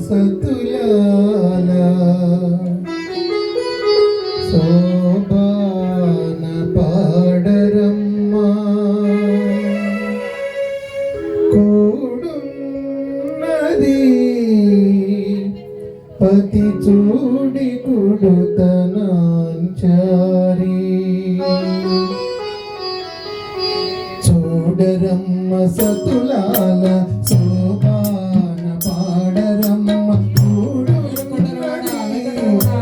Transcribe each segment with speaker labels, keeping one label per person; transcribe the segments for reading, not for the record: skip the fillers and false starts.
Speaker 1: సతులాల శోభాన పాడరమ్మ కూడున్నది పతి చూడి కుడుతనాంచారి చూడరమ్మ సతులాల శోభాన పాడరమ్మ కూడున్నది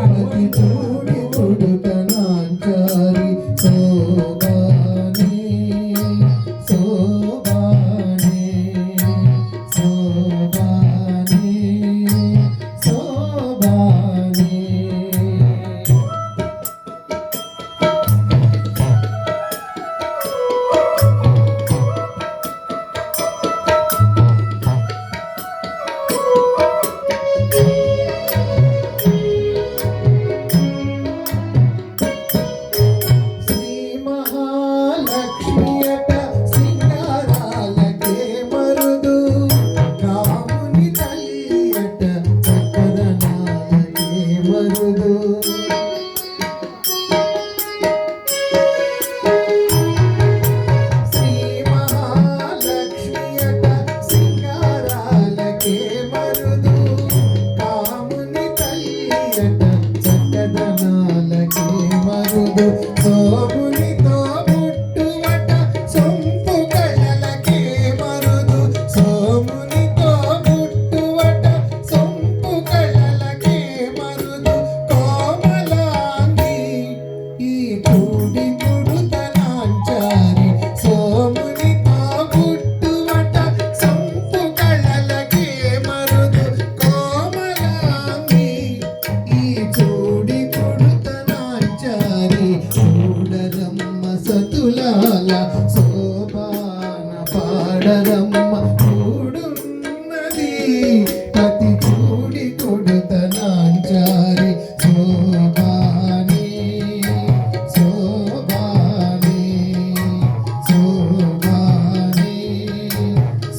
Speaker 1: పతి చూడి కుడుతనాంచారి శోభానే శోభానే శోభానే శోభానే సోమునితో ముట్టువట సొంపు కళలకే మరుదు సోమునితో ముట్టువట సొంపు కళలకే మరుదు కోమలాంగి ఈ కూడి కుడుతనాంచారి సోమునితో ముట్టువట సొంపు కళలకే మరుదు కోమలాంగి ఈ కూడి కుడుతనాంచారి చూడరమ్మ సతులాల శోభాన పాడరమ్మ కూడున్నది పతి చూడి కొడుతనాంచారి శోభానే శోభానే శోభానే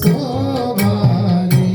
Speaker 1: శోభానే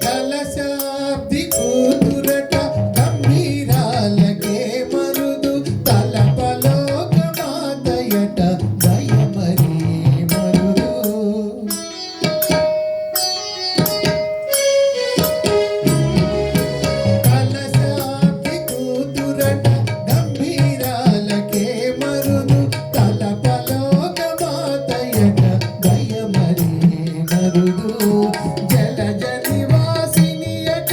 Speaker 1: కలశాబ్ది కూతురట గంభీరాలకే మరుదు తలపలోక మాతయట దయమరీ మరుదు కలశాబ్ది కూతురట గంభీరాలకే మరుదు తలపలోక మాతయట దయమరీ మరుదు జలజ నివాసినియట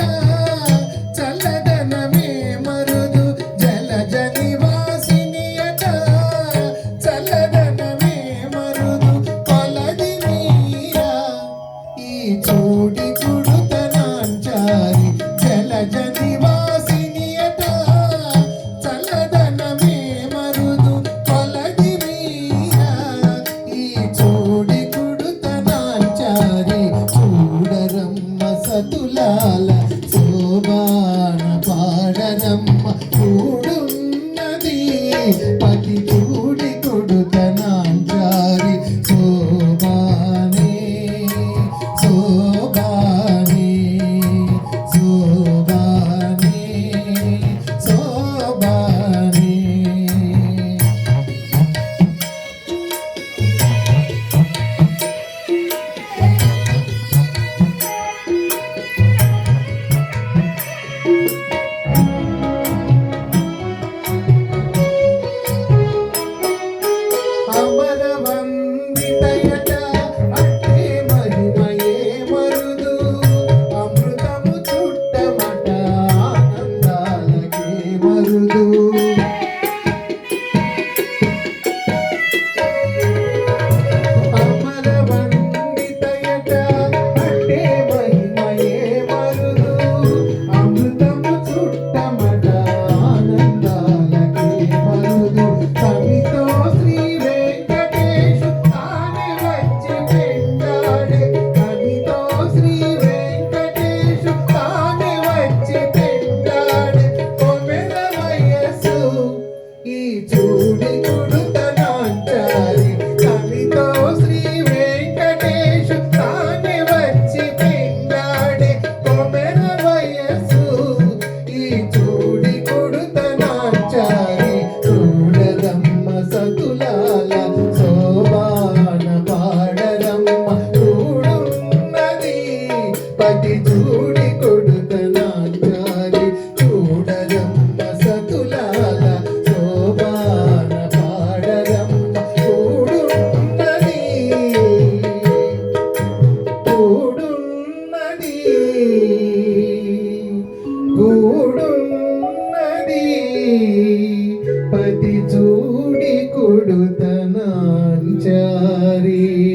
Speaker 1: చల్లదనమే మరుదు జలజ నివాసినియట చల్లదనమే మరుదు కొలది మీరా ఈ చూడి కుడుతనాంచారి జలజ నివాసినియట చల్లదనమే మరుదు కొలది మీరా ఈ చూడి కుడుతనాంచారి చూడరమ్మ సతులాల శోభాన పాడరమ్మ కూడున్నది పతి చూడి కొడుతనాంచారి శోభానే శోభానే శోభానే శోభానే బ్రహ్మచారి